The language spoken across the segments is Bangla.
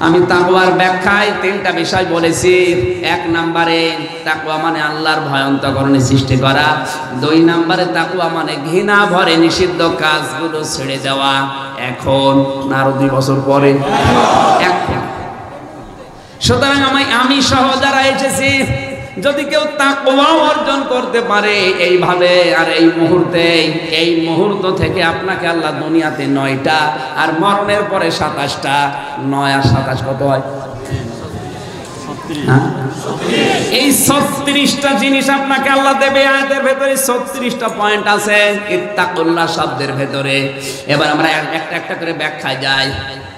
আমি তাকওয়ার ব্যাখ্যায় তিনটা বিষয় বলেছি। এক নম্বরে তাকওয়া মানে আল্লাহর ভয় অন্তঃকরণে সৃষ্টি করা। দুই নম্বরে তাকওয়া মানে ঘৃণা ভরে নিষিদ্ধ কাজগুলো ছেড়ে দেওয়া। এখন না আরো 2 বছর পরে? এখন। সুতরাং আমি সহ যারা এসেছি, যদি কেউ তাকওয়া অর্জন করতে পারে এইভাবে, আর এই মুহূর্ত থেকে আপনাকে আল্লাহ দুনিয়াতে 9টা আর মরণের পরে 27টা, 9 আর 27 কত হয়? এই 36টা জিনিস আপনাকে আল্লাহ দেবে। আয়াতের ভেতরে 36টা পয়েন্ট আছে ইত্তাকুল্লাহ শব্দের ভেতরে। এবার আমরা একটা একটা করে ব্যাখ্যায় যাই।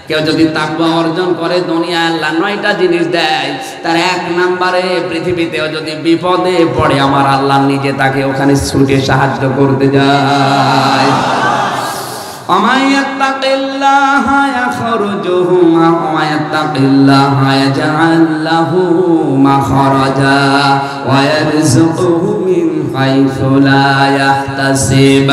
কেউ যদি তাকওয়া অর্জন করে দুনিয়ায় আল্লাহ 9টা জিনিস দেয়, তার 1 নম্বরে পৃথিবীতেও যদি বিপদে পড়ে আমার আল্লাহ নিজে তাকে ওখানে ছুটে সাহায্য করতে যায়। ومن يتق الله يخرجه ومن يتق الله يجعل له مخرجا ويرزقه من حيث لا يحتسب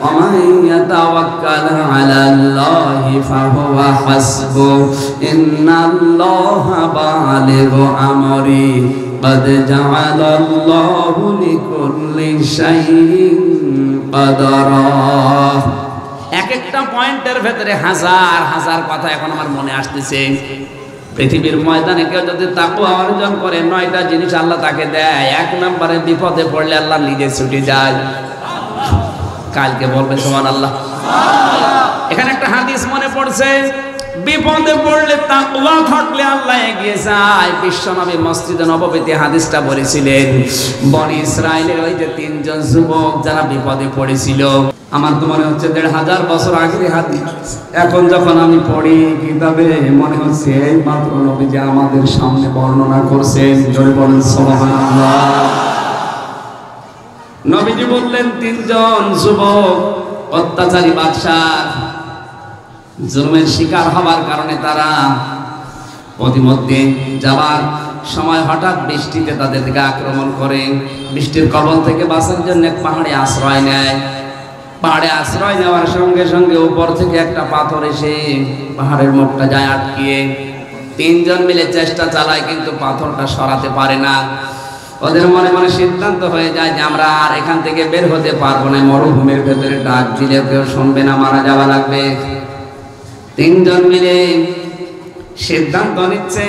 ومن يتوكل على الله فهو حسبه إن الله بالغ أمره قد جعل الله لكل شيء قدرا। এক একটা পয়েন্টের ভেতরে হাজার হাজার কথা এখন আমার মনে আসতেছে। পৃথিবীর ময়দানে কেউ যদি তাকওয়া অর্জন করে 9টা জিনিস আল্লাহ তাকে দেয়। 1 নম্বরে বিপদে পড়লে আল্লাহ নিজে ছুটে যায়। কালকে বলবে সুবহানাল্লাহ। এখানে একটা হাদিস মনে পড়ছে, বিপদে পড়লে তাকওয়া থাকলে আল্লাহ এগিয়ে যায়। বিশ্বনবী মসজিদে নববীতে হাদিসটা বলেছিলেন। বনি ইসরাইলের ওই যে 3 জন যুবক যারা বিপদে পড়েছিল, আমার তো মনে হচ্ছে 1500 বছর আগের হাদিস। এখন যখন আমি পড়ি কিতাবে মনে হচ্ছে এই মাত্র নবী যে আমাদের সামনে বর্ণনা করছেন। জোরে বলেন সুবহানাল্লাহ। নবীজি বললেন 3 জন যুবক অত্যাচারী বাদশাহ জুলুমের শিকার হবার কারণে তারা প্রতিমধ্যে যাবার সময় হঠাৎ বৃষ্টিতে তাদের দিকে আক্রমণ করে। বৃষ্টির কবল থেকে বাঁচার জন্য এক পাহাড়ে আশ্রয় নেয়। পাহাড়ে আশ্রয় নেওয়ার সঙ্গে সঙ্গে উপর থেকে একটা পাথর এসে পাহাড়ের মুখটা যায় আটকিয়ে। 3 জন মিলে চেষ্টা চালায়, কিন্তু পাথরটা সরাতে পারে না। ওদের মনে মনে সিদ্ধান্ত হয়ে যায় যে আমরা আর এখান থেকে বের হতে পারবো না। মরুভূমির ভেতরে ডাক দিলে কেউ শুনবে না, মারা যাওয়া লাগবে। 3 জন মিলে সিদ্ধান্ত নিচ্ছে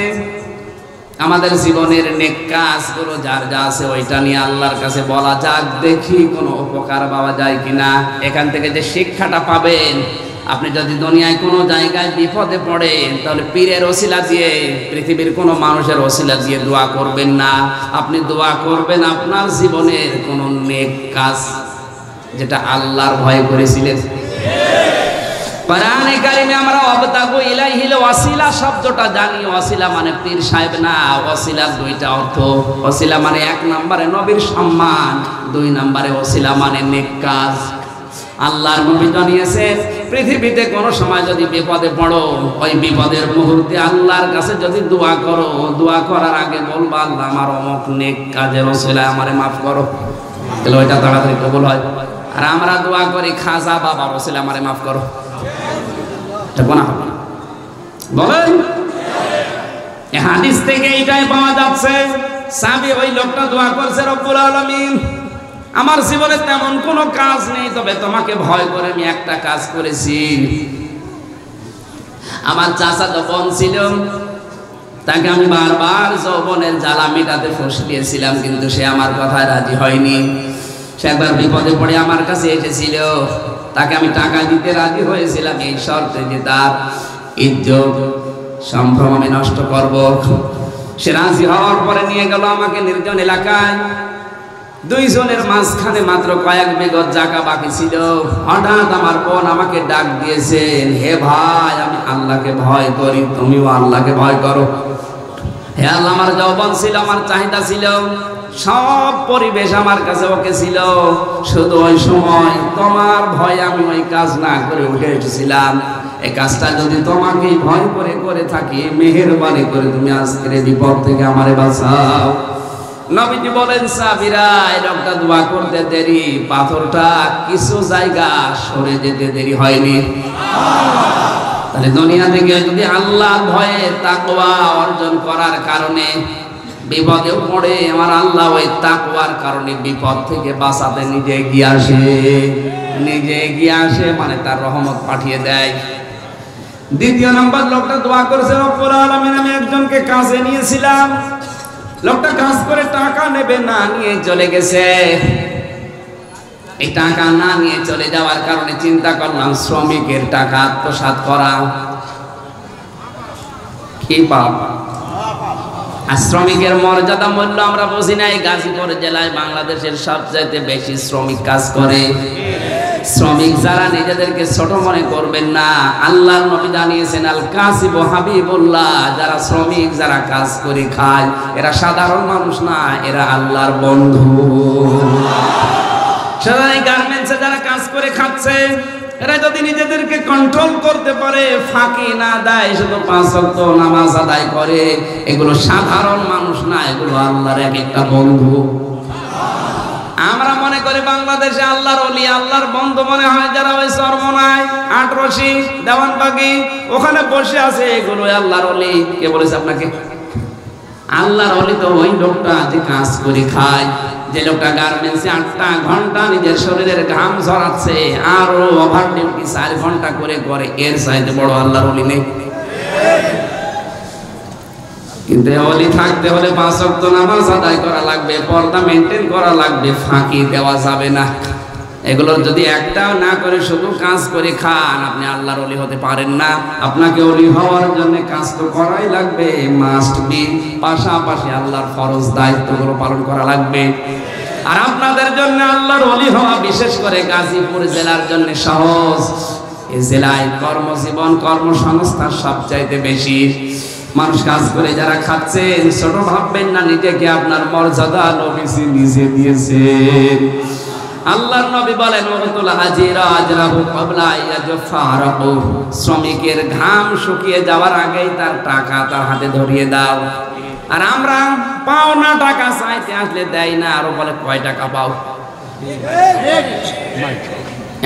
আমাদের জীবনের নেক কাজগুলো যার যা আছে ওইটা নিয়ে আল্লাহর কাছে বলা যাক, দেখি কোনো উপকার পাওয়া যায় কিনা। এখান থেকে যে শিক্ষাটা পাবেন, আপনি যদি দুনিয়ায় কোনো জায়গায় বিপদে পড়েন তাহলে পীরের ওসিলা দিয়ে, পৃথিবীর কোনো মানুষের ওসিলা দিয়ে দোয়া করবেন না। আপনি দোয়া করবেন আপনার জীবনের কোনো নেক কাজ যেটা আল্লাহর ভয় করেছিলেন। কোরআনে কারিমে আমরা ওয়াবতাগু ইলাইহিল ওয়াসিলা শব্দটা জানি। ওয়াসিলা মানে পীর সাহেব না। ওয়াসিলার 2টা অর্থ। ওয়াসিলা মানে 1 নম্বরে নবীর সম্মান, 2 নম্বরে ওয়াসিলা মানে নেক কাজ। আল্লাহর নবী জানিয়েছেন পৃথিবীতে কোনো সময় যদি বিপদে পড়ো, ওই বিপদের মুহূর্তে আল্লাহর কাছে যদি দোয়া করো, দোয়া করার আগে বলবা আল্লাহ আমার অমুক নেক কাজের ওসিলায় আমারে মাফ করো, তাহলে ওইটা তাড়াতাড়ি কবুল হয়। আর আমরা দোয়া করি খাজা বাবার ওসিলায় আমারে মাফ করো, বলেন। হাদিস থেকে এটাই পাওয়া যাচ্ছে। সাহাবী ওই লোকটা দোয়া করছে, রব্বুল আলামিন আমার জীবনে তেমন কোনো কাজ নেই, তবে তোমাকে ভয় করে আমি একটা কাজ করেছি। আমার চাচাতো বোন ছিল, তাকে আমি বারবার যৌবনের জ্বালা মেটাতে ফোঁস দিয়েছিলাম, কিন্তু সে আমার কথায় রাজি হয়নি। সে একবার বিপদে পড়ে আমার কাছে এসেছিল, তাকে আমি টাকা দিতে রাজি হয়েছিলাম এই শর্তে যে তার ইজ্জত সম্ভ্রম আমি নষ্ট করব। সে রাজি হওয়ার পরে নিয়ে গেল আমাকে নির্জন এলাকায়। 2 জনের মাঝখানে মাত্র কয়েক বিঘত জায়গা বাকি ছিল। হঠাৎ আমার বোন আমাকে ডাক দিয়েছেন, হে ভাই আমি আল্লাহকে ভয় করি, তুমিও আল্লাহকে ভয় করো। হে আল্লাহ, আমার যৌবন ছিল, আমার চাহিদা ছিল, সব পরিবেশ আমার কাছে ওকে ছিল, শুধু ওই সময় তোমার ভয় আমি ওই কাজ না করে উঠে এসেছিলাম। এই কাজটা যদি তোমাকে ভয় করে করে থাকি, মেহেরবানি করে তুমি আজকের বিপদ থেকে আমারে বাঁচাও। নবীজি বলেন সাহাবীরা এই লোকটা দোয়া করতে দেরি, পাথরটা কিছু জায়গা সরে যেতে দেরি হয়নি। তাহলে দুনিয়া থেকে যদি আল্লাহর ভয়ে তাকওয়া অর্জন করার কারণে বিপদেও পড়ে, আমার আল্লাহ ওই তাকওয়ার কারণে বিপদ থেকে বাঁচাতে নিজে এগিয়ে আসে, নিজে এগিয়ে আসে, মানে তার রহমত পাঠিয়ে দেয়। দ্বিতীয় নম্বর, লোকটা দোয়া করেছে, রব্বুল আলামিন আমি একজনকে কাজে নিয়েছিলাম, লোকটা কাজ করে টাকা নেবে না, নিয়ে চলে গেছে। এই টাকা না নিয়ে চলে যাওয়ার কারণে চিন্তা করলাম শ্রমিকের টাকা আত্মসাৎ করা কি পাপ। আর শ্রমিকের মর্যাদা মূল্য আমরা বুঝি না। এই গাজীপুর জেলায় বাংলাদেশের সবচাইতে বেশি শ্রমিক কাজ করে। শ্রমিক যারা, নিজেদেরকে ছোট মনে করবেন না, আল্লাহর নবী জানিয়েছেন আল কাসিবু হাবিবুল্লাহ, যারা শ্রমিক, যারা কাজ করে খায়, এরা সাধারণ মানুষ না, এরা আল্লাহর বন্ধু। সাধারণ গার্মেন্টসে যারা কাজ করে খাচ্ছে, এরা যদি নিজেদেরকে কন্ট্রোল করতে পারে, ফাঁকি না দেয়, শুধু 5 ওয়াক্ত নামাজ আদায় করে, এগুলো সাধারণ মানুষ না, এগুলো আল্লাহর এক একটা বন্ধু। আমরা মনে করি বাংলাদেশে আল্লাহর ওলি, আল্লাহর বন্ধু মনে হয় যারা ওই চরমনায়, আটরশি, দেওয়ানবাগি ওখানে বসে আছে, এগুলো আল্লাহর ওলি। কে বলেছে আপনাকে? আল্লাহর ওলি তো ওই লোকটা যে কাজ করে খায়, যে লোকটা গার্মেন্টসে 8টা ঘন্টা নিজের শরীরের ঘাম ঝরাচ্ছে, আরো ওভার ডিউটি 4 ঘন্টা করে করে, এর চাইতে বড় আল্লাহর ওলি নেই। কিন্তু ওলি থাকতে হলে 5 ওয়াক্ত নামাজ আদায় করা লাগবে, পর্দা মেনটেন করা লাগবে, ফাঁকি দেওয়া যাবে না। এগুলোর যদি একটাও না করে শুধু কাজ করে খান, আপনি আল্লাহর ওলি হতে পারেন না। আপনাকে ওলি হওয়ার জন্য কাজ তো করাই লাগবে, মাস্ট বি। পাশাপাশি আল্লাহর ফরজ দায়িত্বগুলো পালন করা লাগবে। আর আপনাদের জন্য আল্লাহর ওলি হওয়া, বিশেষ করে গাজীপুর জেলার জন্য সহজ। এই জেলায় কর্মজীবন, কর্মসংস্থান সবচাইতে বেশি। মানুষ কাজ করে যারা খাচ্ছেন, ছোট ভাববেন না নিজেকে, আপনার মর্যাদা নবীজি নিজে দিয়েছেন। আল্লাহর নবী বলেন, ওয়াতুল হাজিরা আজরাহু ক্বাবলা ইয়াজফারাহু, শ্রমিকের ঘাম শুকিয়ে যাওয়ার আগেই তার টাকা তার হাতে ধরিয়ে দাও। আর আমরা পাওনা টাকা চাইতে আসলে দেয় না, আরো বলে কয় টাকা পাও।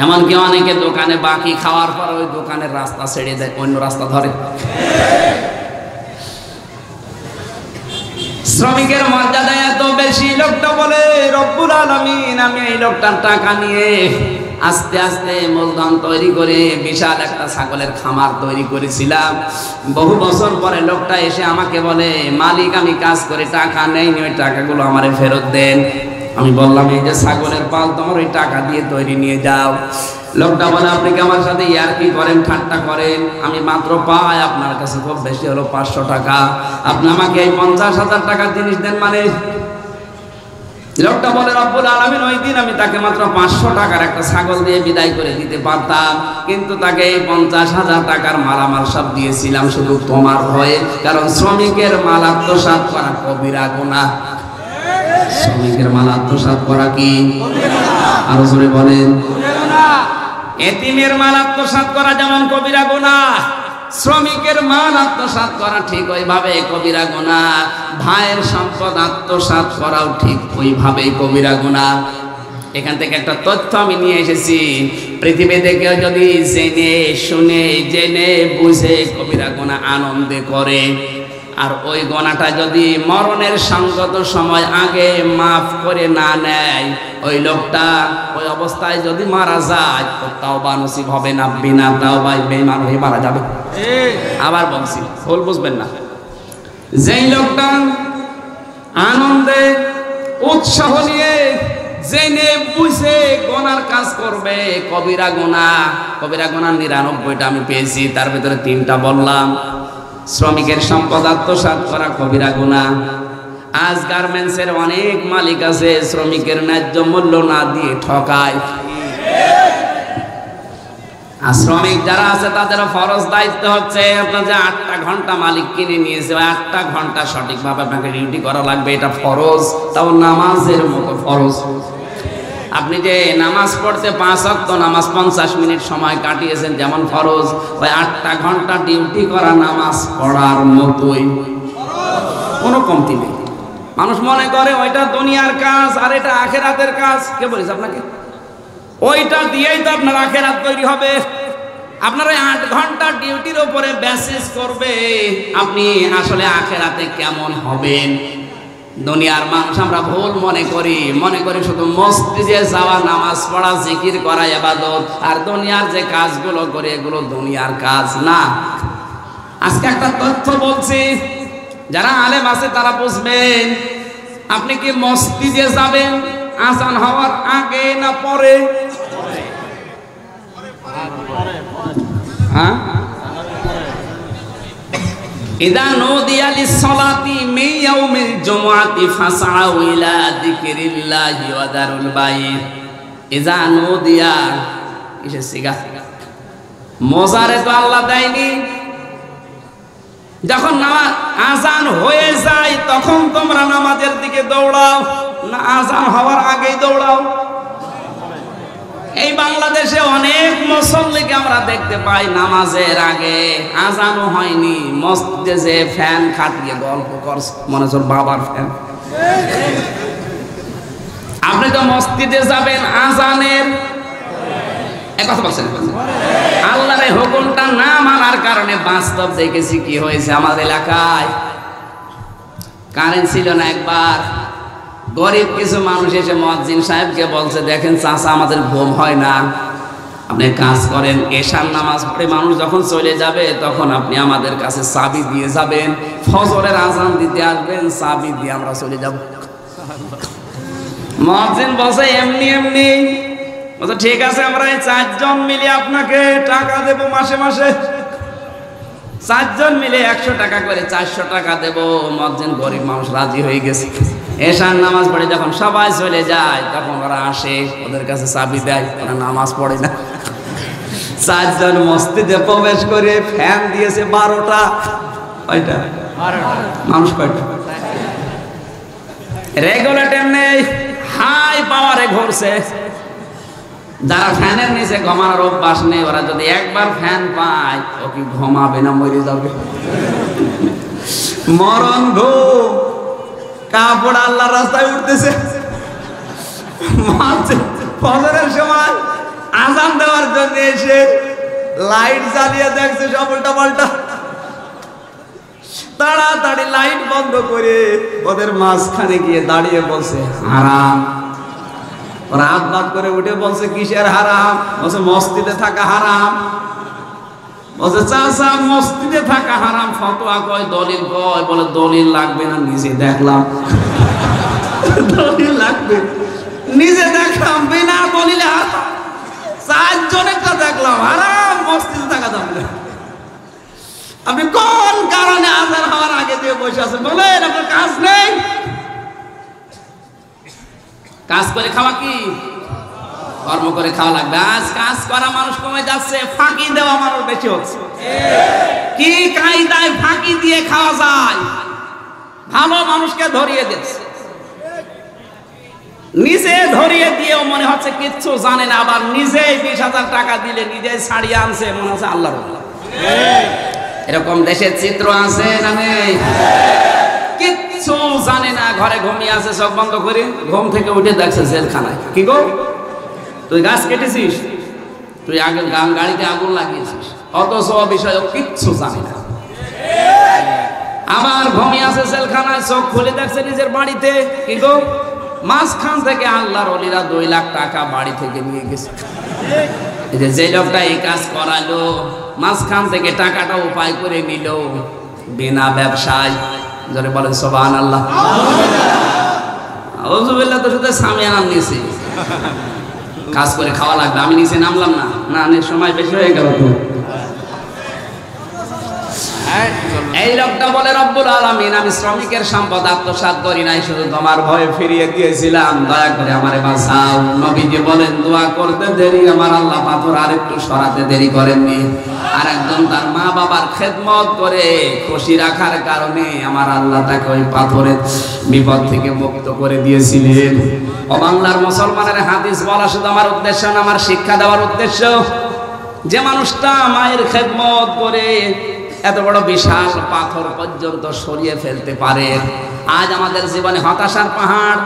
এমনকি অনেকে দোকানে বাকি খাওয়ার পর ওই দোকানের রাস্তা ছেড়ে দেয়, অন্য রাস্তা ধরে। শ্রমিকের মর্যাদা এত বেশি, লোকটা বলে রব্বুল আলামিন আমি এই লোকটার টাকা নিয়ে আস্তে আস্তে মূলধন তৈরি করে বিশাল একটা ছাগলের খামার তৈরি করেছিলাম। বহু বছর পরে লোকটা এসে আমাকে বলে, মালিক আমি কাজ করে টাকা নেইনি, ওই টাকাগুলো আমারে ফেরত দেন। আমি বললাম, এই যে ছাগলের পাল তোমার, ওই টাকা দিয়ে তৈরি নিয়ে যাও। লোকটা বলে, আপনি কি আমার সাথে ইয়ার্কি করেন, ঠাট্টা করেন? আমি মাত্র পাই আপনার কাছে খুব বেশি হলো 500 টাকা, আপনি আমাকে এই 50,000 টাকার জিনিস দেন মানে? লোকটা বলে, রব্বুল আলামিন ওই দিন আমি তাকে মাত্র 500 টাকার একটা ছাগল দিয়ে বিদায় করে দিতে পারতাম, কিন্তু তাকে এই 50,000 টাকার মালামাল সব দিয়েছিলাম শুধু তোমার ভয়ে। কারণ শ্রমিকের মাল আত্মসাৎ করা কবিরা গুনাহ। শ্রমিকের মাল আত্মসাৎ করা কি? আরো জোরে বলেন। এতিমের মাল আত্মসাৎ করা যেমন কবিরা গুনাহ, শ্রমিকের মাল আত্মসাৎ করা ঠিক ওইভাবে কবিরা গুনাহ। ভাইয়ের সম্পদ আত্মসাৎ করাও ঠিক ওইভাবেই কবিরা গুনাহ। এখান থেকে একটা তথ্য আমি নিয়ে এসেছি, পৃথিবীতে কেউ যদি জেনে শুনে জেনে বুঝে কবিরা গুনাহ আনন্দে করে, আর ওই গোনাটা যদি মরণের সঙ্গত সময় আগে মাফ করে না নেয়, ওই লোকটা ওই অবস্থায় যদি মারা যায়, তাওবা নসিব হবে না, বিনা তাওবায় বেঈমান হয়ে মারা যাবে। আবার বলছি, ভুল বুঝবেন না। যেই লোকটা আনন্দে উৎসাহ নিয়ে জেনে বুঝে গোনার কাজ করবে, কবিরা গুনাহ, কবিরা গুনাহ 99টা আমি পেয়েছি, তার ভিতরে 3টা বললাম। শ্রমিকের সম্পদ আত্মসাৎ করা কবিরা গুনাহ। আজ গার্মেন্টসের অনেক মালিক আছে শ্রমিকের ন্যায্য মূল্য না দিয়ে ঠকায়। আর শ্রমিক যারা আছে তাদের ফরজ দায়িত্ব হচ্ছে, আপনার যে 8টা ঘন্টা মালিক কিনে নিয়েছে, ওই 8টা ঘন্টা সঠিকভাবে আপনাকে ডিউটি করা লাগবে, এটা ফরজ। তাও নামাজের মতো ফরজ। আপনি যে নামাজ পড়তে 5 ওয়াক্ত নামাজ 50 মিনিট সময় কাটিয়েছেন যেমন ফরজ, ওই 8টা ঘন্টা ডিউটি করা নামাজ পড়ার মতোই, কোনো কমতি নেই। মানুষ মনে করে ওইটা দুনিয়ার কাজ আর এটা আখেরাতের কাজ। কে বলেছে আপনাকে? ওইটা দিয়েই তো আপনার আখেরাত তৈরি হবে। আপনার ওই 8 ঘন্টা ডিউটির উপরে বেসিস করবে আপনি আসলে আখেরাতে কেমন হবেন। দুনিয়ার মানুষ আমরা ভুল মনে করি শুধু মসজিদে যাওয়া, নামাজ পড়া, জিকির করা, ইবাদত, আর দুনিয়ার যে কাজগুলো করে এগুলো দুনিয়ার কাজ না। আজকে একটা তথ্য বলছি, যারা আলেম আছে তারা বুঝবেন। আপনি কি মসজিদে যাবেন আযান হওয়ার আগে না পরে? হ্যাঁ, ইদা নুদিয়া লিস-সালাতি মিন ইয়াউমিল জুমআতি ফাসআউ ইলা যিকরিল্লাহি ওয়া দারুল বাইত। ইদা নুদিয়া কিসের সিগা? মজারে তো আল্লাহ দেয়নি। যখন আযান হয়ে যায় তখন তোমরা নামাজের দিকে দৌড়াও না আযান হওয়ার আগেই দৌড়াও? এই বাংলাদেশে অনেক মুসল্লিকে আমরা দেখতে পাই নামাজের আগে আযানও হয়নি মসজিদে যে ফ্যান খাটিয়ে গল্প করছে, মনে হচ্ছে বাবার ফ্যান। আপনি তো মসজিদে যাবেন আযানের কথা বলছেন। আল্লাহর এই হুকুমটা না মানার কারণে বাস্তব দেখেছি কি হয়েছে। আমাদের এলাকায় কারেন্ট ছিল না, একবার গরিব কিছু মানুষ এসে মুয়াজ্জিন সাহেবকে বলছে, দেখেন চাচা আমাদের ঘুম হয় না, আপনি কাজ করেন, এশার নামাজ পড়ে মানুষ যখন চলে যাবে তখন আপনি আমাদের কাছে চাবি দিয়ে যাবেন, ফজরের আযান দিতে আসবেন, চাবি দিয়ে আমরা চলে যাব। মুয়াজ্জিন বলছে এমনি এমনি? বলছে ঠিক আছে, আমরা এই 4 জন মিলে আপনাকে টাকা দেব মাসে মাসে। 4 জন মিলে 100 টাকা করে 400 টাকা দেব। মুয়াজ্জিন গরিব মানুষ রাজি হয়ে গেছে। এশার নামাজ পড়ে যখন সবাই চলে যায় তখন ওরা আসে, ওদের কাছে চাবি দেয়, ওরা নামাজ পড়ে না। 4 জন মসজিদে প্রবেশ করে ফ্যান দিয়েছে 12টা। কয়টা? 12টা। মানুষ কয়টা? রেগুলেটর নেই, হাই পাওয়ারে ঘুরছে। যারা ফ্যানের নিচে ঘুমানোর অভ্যাস নেই ওরা যদি একবার ফ্যান পায় ও কি ঘুমাবে না মরে যাবে? মরণ ঘুম। কাপড় আল্লাহর রাস্তায় উঠতেছে, ফজরের সময় আযান দেওয়ার জন্য এসে লাইট জ্বালিয়ে দেখছে সব উল্টা পাল্টা। তাড়াতাড়ি লাইট বন্ধ করে ওদের মাঝখানে গিয়ে দাঁড়িয়ে বলছে হারাম। ওরা হাত বাদ করে উঠে বলছে কিসের হারাম? বলছে মসজিদে থাকা হারাম। বলছে চাচা মসজিদে থাকা হারাম ফতোয়া কয়, দলিল কয়? বলে দলিল লাগবে না, নিজে দেখলাম। দলিল লাগবে? নিজে দেখলাম বিনা দলিলে হারাম। 4 জনেরটা দেখলাম হারাম, মসজিদে থাকা যাবে না। আপনি কোন কারণে আযান হওয়ার আগে দিয়ে বসে আছেন বলেন? আপনার কাজ নেই? কাজ করে খাওয়া কি? কর্ম করে খাওয়া লাগবে। আজ কাজ করা মানুষ কমে যাচ্ছে, ফাঁকি দেওয়া মানুষ বেশি হচ্ছে। কি কায়দায় ফাঁকি দিয়ে খাওয়া যায়? ভালো মানুষকে ধরিয়ে দিচ্ছে, নিজে ধরিয়ে দিয়েও মনে হচ্ছে কিচ্ছু জানে না, আবার নিজেই 20,000 টাকা দিলে নিজেই ছাড়িয়ে আনছে, মনে হচ্ছে আল্লাহর আল্লাহ। এরকম দেশের চিত্র আছে না নেই? কিচ্ছু জানে না, ঘরে ঘুমিয়ে আছে চোখ বন্ধ করে, ঘুম থেকে উঠে দেখছে জেলখানায়। কি গো, তুই গাছ কেটেছিস, তুই আগে গাড়িতে আগুন লাগিয়েছিস, অথচ বিষয় কিচ্ছু জানে না। আবার ঘুমিয়ে আছে জেলখানায়, চোখ খুলে দেখছে নিজের বাড়িতে। কি গো, মাঝখান থেকে আল্লাহর ওলিরা 2 লাখ টাকা বাড়ি থেকে নিয়ে গেছে। যে লোকটা এই কাজ করালো মাঝখান থেকে টাকাটা উপায় করে নিল বিনা ব্যবসায়। যারা বলেন সুবহানাল্লাহ। আউযুবিল্লাহ। তো শুধু সামিয়ানা নিয়েছি, কাজ করে খাওয়া লাগবে, আমি নিচে নামলাম না, না অনেক সময় বেশি হয়ে গেল। তো এই লোকটা বলে রব্বুল আলামিন আমি শ্রমিকের সম্পদ আত্মসাৎ করি নাই, শুধু তোমার ভয়ে ফিরিয়ে দিয়েছিলাম, দয়া করে আমারে বাঁচাও। নবীজি বলেন দোয়া করতে দেরি আমার আল্লাহ পাথর আরেকটু সরাতে দেরি করেননি। আর একজন তার মা বাবার খেদমত করে খুশি রাখার কারণে আমার আল্লাহ তাকে ওই পাথরের বিপদ থেকে মুক্ত করে দিয়েছিলেন। ও বাংলার মুসলমানের হাদিস বলা শুধু আমার উদ্দেশ্য না, আমার শিক্ষা দেওয়ার উদ্দেশ্য। যে মানুষটা মায়ের খেদমত করে এত বড় বিশাল পাথর পর্যন্ত সরিয়ে ফেলতে পারে, আজ আমাদের জীবনে হতাশার পাহাড়,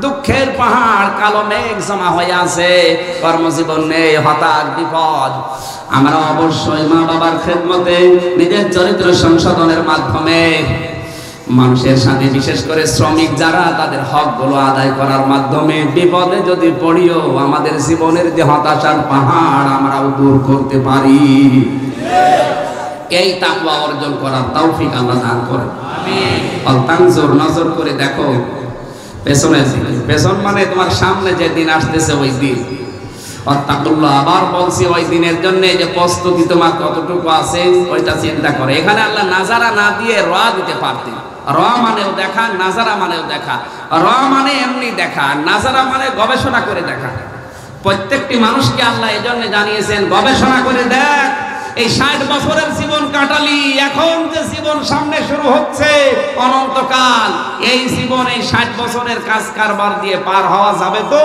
দুঃখের পাহাড়, কালো মেঘ জমা হয়ে আছে, কর্মজীবন নেই, হতাশ, বিপদ। আমরা অবশ্যই মা বাবার খেদমতে, নিজের চরিত্র সংশোধনের মাধ্যমে, মানুষের সাথে বিশেষ করে শ্রমিক যারা, তাদের হকগুলো আদায় করার মাধ্যমে বিপদে যদি পড়িও আমাদের জীবনের যে হতাশার পাহাড় আমরাও দূর করতে পারি। এই তাকওয়া অর্জন করার তৌফিক আল্লাহ দান করেন। আমিন। তানজুর, নজর করে দেখো পেছনের দিকে। পেছন মানে তোমার সামনে যে দিন আসতেছে ওই দিন। অত্তাকুল্লাহ, আবার বলছি ওই দিনের জন্য যে প্রস্তুতি তোমার কতটুকু আছে ওইটা চিন্তা করে। এখানে আল্লাহ নাজারা না দিয়ে রা দিতে পারতেন। র মানেও দেখা, নাজারা মানেও দেখা। র মানে এমনি দেখা, নাজারা মানে গবেষণা করে দেখা। প্রত্যেকটি মানুষকে আল্লাহ এই জন্য জানিয়েছেন গবেষণা করে দেখ। এই 60 বছরের জীবন কাটালি, এখন যে জীবন সামনে শুরু হচ্ছে অনন্তকাল, এই জীবনে 60 বছরের কাজ কারবার দিয়ে পার হওয়া যাবে তো?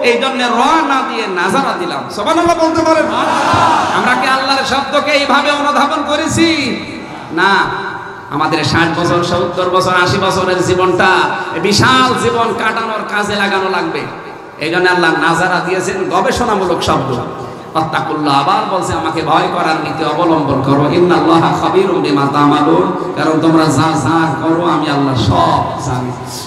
এই জন্য র না দিয়ে নাজারা দিলাম। সুবহানাল্লাহ বলতে পারেন? আমরা কি আল্লাহর শব্দকে এইভাবে অনুধাবন করেছি? না। আমাদের 60 বছর, 70 বছর, 80 বছরের জীবনটা বিশাল জীবন কাটানোর কাজে লাগানো লাগবে। এই জন্য আল্লাহ নাজারা দিয়েছেন, গবেষণামূলক শব্দ। আত্তাকুল্লাহ, আবার বলছে আমাকে ভয় করার নীতি অবলম্বন করো। ইন্নাল্লাহা খাবীরুম বিমা তা'মালুন, কারণ তোমরা যা যা করো আমি আল্লাহ সব জানি।